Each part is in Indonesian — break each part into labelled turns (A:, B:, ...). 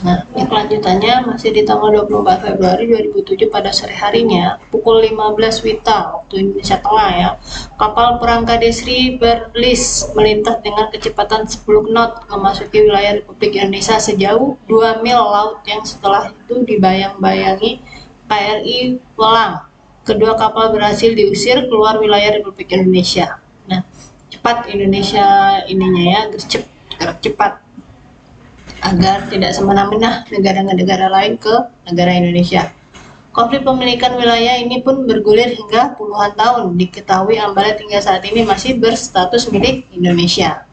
A: Nah, ini kelanjutannya masih di tanggal 24 Februari 2007 pada sore harinya, pukul 15 WITA waktu Indonesia Tengah ya. Kapal perang Kadesri Berlis melintas dengan kecepatan 10 knot memasuki wilayah Republik Indonesia sejauh 2 mil laut yang setelah itu dibayang-bayangi KRI Welang. Kedua kapal berhasil diusir keluar wilayah Republik Indonesia. Nah, cepat Indonesia ininya ya, gercep, gerak cepat agar tidak semena-mena negara-negara lain ke negara Indonesia. Konflik pemilikan wilayah ini pun bergulir hingga puluhan tahun. Diketahui Ambalat hingga saat ini masih berstatus milik Indonesia.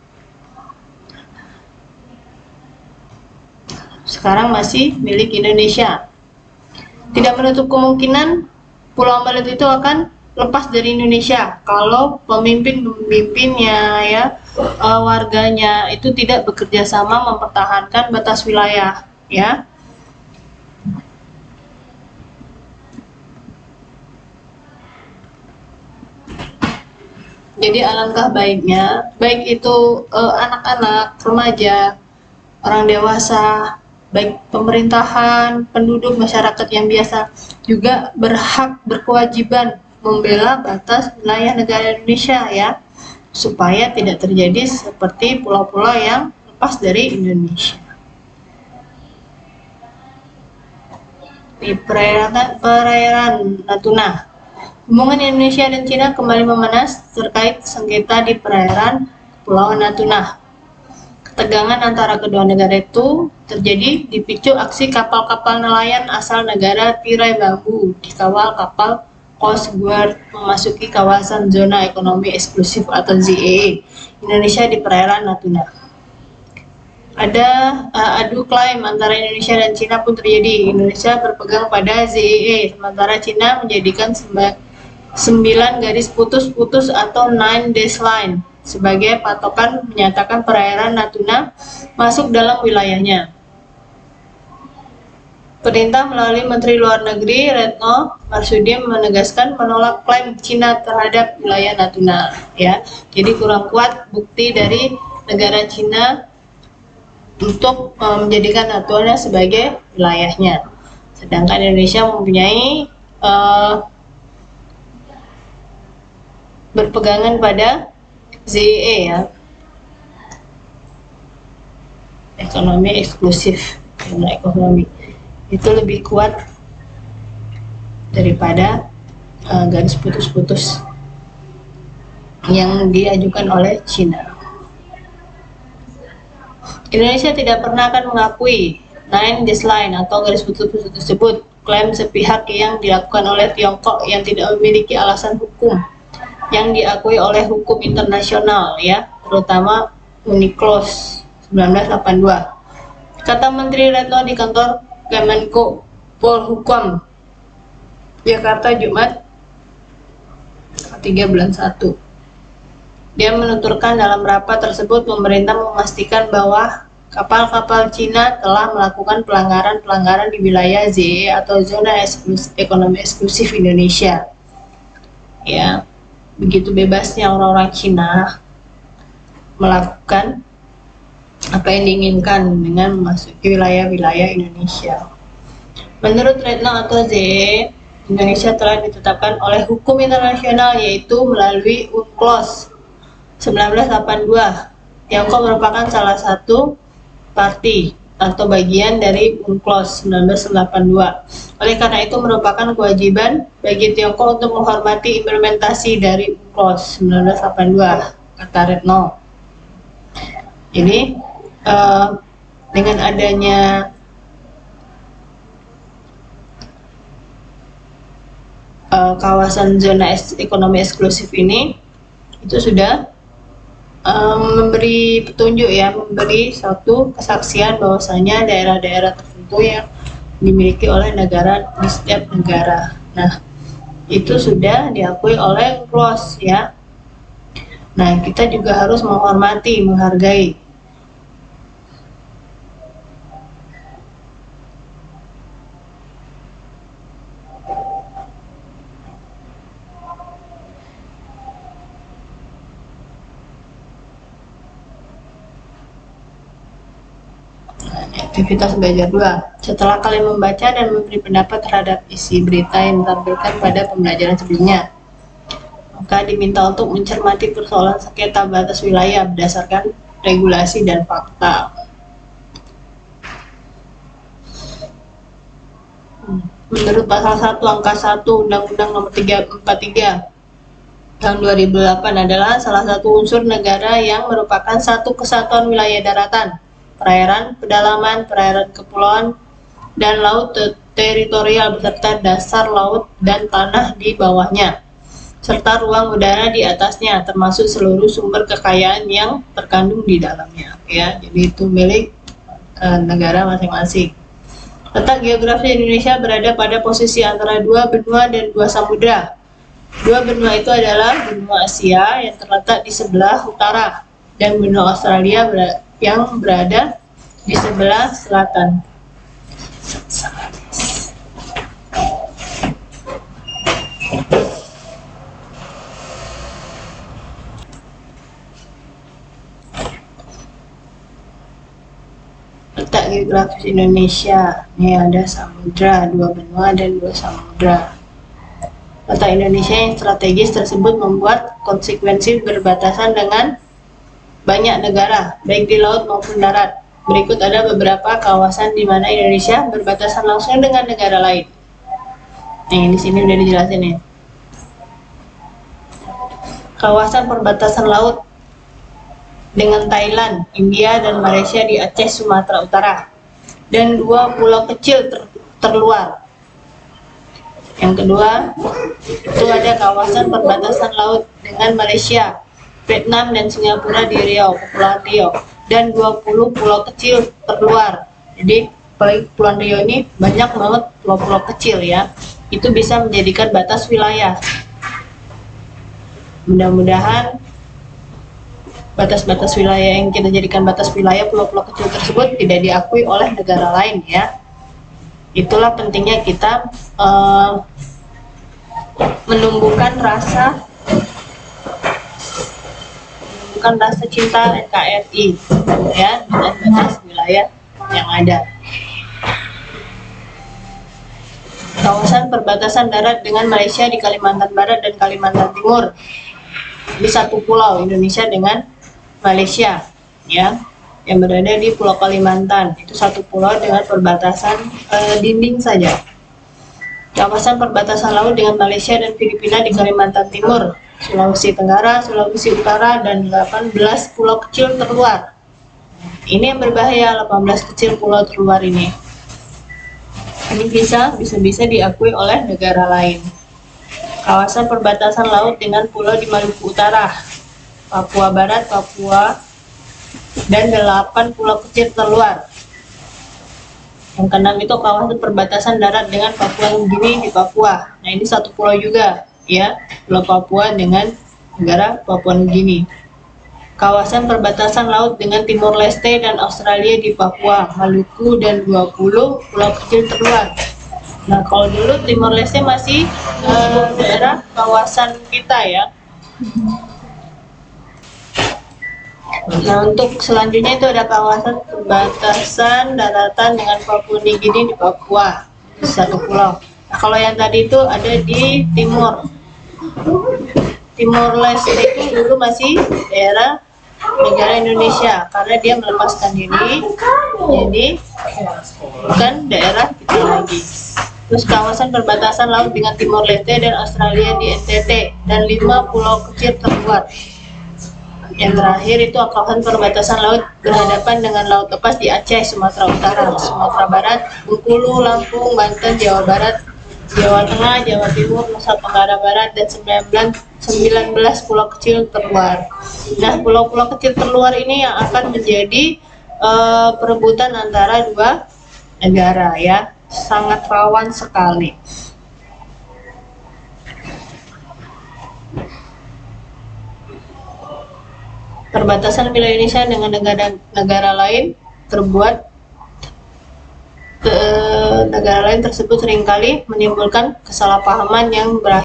A: Sekarang masih milik Indonesia. Tidak menutup kemungkinan Pulau Ambalat itu akan lepas dari Indonesia kalau pemimpin-pemimpinnya ya warganya itu tidak bekerja sama mempertahankan batas wilayah ya. Jadi alangkah baiknya baik itu anak-anak, remaja, orang dewasa, baik pemerintahan, penduduk masyarakat yang biasa juga berhak berkewajiban membela batas wilayah negara Indonesia ya, supaya tidak terjadi seperti pulau-pulau yang lepas dari Indonesia. Di perairan Natuna, hubungan Indonesia dan Cina kembali memanas terkait sengketa di perairan Kepulauan Natuna. Ketegangan antara kedua negara itu terjadi dipicu aksi kapal-kapal nelayan asal negara tirai bambu dikawal kapal Coast Guard memasuki kawasan zona ekonomi eksklusif atau ZEE Indonesia di perairan Natuna. Ada adu klaim antara Indonesia dan Cina pun terjadi. Indonesia berpegang pada ZEE, sementara Cina menjadikan 9 garis putus-putus atau 9 dash line sebagai patokan menyatakan perairan Natuna masuk dalam wilayahnya. Perintah melalui Menteri Luar Negeri Retno Marsudi menegaskan menolak klaim Cina terhadap wilayah Natuna ya. Jadi kurang kuat bukti dari negara Cina untuk menjadikan Natuna sebagai wilayahnya. Sedangkan Indonesia mempunyai berpegangan pada ZEE ya. Ekonomi eksklusif, ekonomi itu lebih kuat daripada garis putus-putus yang diajukan oleh Cina. Indonesia tidak pernah akan mengakui 9 dash line atau garis putus-putus tersebut, klaim sepihak yang dilakukan oleh Tiongkok yang tidak memiliki alasan hukum yang diakui oleh hukum internasional ya, terutama UNCLOS 1982. Kata Menteri Retno di kantor Kemenko Polhukam Jakarta Jumat 3 bulan 1. Dia menuturkan dalam rapat tersebut pemerintah memastikan bahwa kapal-kapal Cina telah melakukan pelanggaran-pelanggaran di wilayah ZEE atau zona ekonomi eksklusif Indonesia. Ya, begitu bebasnya orang-orang Cina melakukan apa yang diinginkan dengan memasuki wilayah-wilayah Indonesia. Menurut Retno atau ZEE, Indonesia telah ditetapkan oleh hukum internasional yaitu melalui UNCLOS 1982. Tiongkok merupakan salah satu parti atau bagian dari UNCLOS 1982. Oleh karena itu merupakan kewajiban bagi Tiongkok untuk menghormati implementasi dari UNCLOS 1982, kata Retno. Jadi dengan adanya kawasan zona ekonomi eksklusif ini itu sudah memberi petunjuk ya, memberi satu kesaksian bahwasanya daerah-daerah tertentu yang dimiliki oleh negara di setiap negara. Nah, itu sudah diakui oleh UNCLOS ya. Nah, kita juga harus menghormati, menghargai. Aktivitas belajar 2. Setelah kalian membaca dan memberi pendapat terhadap isi berita yang ditampilkan pada pembelajaran sebelumnya, maka diminta untuk mencermati persoalan sengketa batas wilayah berdasarkan regulasi dan fakta. Menurut pasal 1 angka 1 Undang-Undang Nomor 343 tahun 2008 adalah salah satu unsur negara yang merupakan satu kesatuan wilayah daratan, perairan, pedalaman, perairan kepulauan, dan laut teritorial beserta dasar laut dan tanah di bawahnya, serta ruang udara di atasnya, termasuk seluruh sumber kekayaan yang terkandung di dalamnya. Ya, jadi itu milik negara masing-masing. Letak geografi Indonesia berada pada posisi antara dua benua dan dua samudra. Dua benua itu adalah benua Asia yang terletak di sebelah utara dan benua Australia yang berada di sebelah selatan. Letak geografis Indonesia, ini ada samudra, dua benua dan dua samudra. Letak Indonesia yang strategis tersebut membuat konsekuensi berbatasan dengan banyak negara, baik di laut maupun darat. Berikut ada beberapa kawasan di mana Indonesia berbatasan langsung dengan negara lain. Nih, di sini udah dijelasin nih. Kawasan perbatasan laut dengan Thailand, India, dan Malaysia di Aceh, Sumatera Utara, dan dua pulau kecil terluar. Yang kedua, itu ada kawasan perbatasan laut dengan Malaysia, Vietnam, dan Singapura di Riau, Kepulauan Riau, dan 20 pulau kecil terluar. Jadi Kepulauan Riau ini banyak banget pulau-pulau kecil ya. Itu bisa menjadikan batas wilayah. Mudah-mudahan batas-batas wilayah yang kita jadikan batas wilayah pulau-pulau kecil tersebut tidak diakui oleh negara lain ya. Itulah pentingnya kita menumbuhkan rasa cinta NKRI ya, dengan batas wilayah yang ada. Kawasan perbatasan darat dengan Malaysia di Kalimantan Barat dan Kalimantan Timur. Di satu pulau Indonesia dengan Malaysia ya, yang berada di Pulau Kalimantan. Itu satu pulau dengan perbatasan dinding saja. Kawasan perbatasan laut dengan Malaysia dan Filipina di Kalimantan Timur, Sulawesi Tenggara, Sulawesi Utara, dan 18 pulau kecil terluar. Ini yang berbahaya, 18 kecil pulau terluar ini. Ini bisa diakui oleh negara lain. Kawasan perbatasan laut dengan pulau di Maluku Utara, Papua Barat, Papua, dan 8 pulau kecil terluar. Yang keenam itu kawasan perbatasan darat dengan Papua Nugini di Papua. Nah, ini satu pulau juga ya, Pulau Papua dengan negara Papua Nugini. Kawasan perbatasan laut dengan Timor Leste dan Australia di Papua, Maluku, dan 20 pulau kecil terluar. Nah, kalau dulu Timor Leste masih daerah kawasan kita ya. Nah, untuk selanjutnya itu ada kawasan perbatasan daratan dengan Papua Nugini di Papua, satu pulau. Nah, kalau yang tadi itu ada di timur. Timor Leste itu dulu masih daerah negara Indonesia karena dia melepaskan diri, jadi bukan daerah kita lagi. Terus kawasan perbatasan laut dengan Timor Leste dan Australia di NTT dan 5 pulau kecil terluar. Yang terakhir itu kawasan perbatasan laut berhadapan dengan laut lepas di Aceh, Sumatera Utara, Sumatera Barat, Bengkulu, Lampung, Banten, Jawa Barat, Jawa Tengah, Jawa Timur, Nusa Tenggara Barat, dan 19 pulau kecil terluar. Nah, pulau-pulau kecil terluar ini yang akan menjadi perebutan antara dua negara ya, sangat rawan sekali. Perbatasan wilayah Indonesia dengan negara lain negara lain tersebut seringkali menimbulkan kesalahpahaman yang berakhir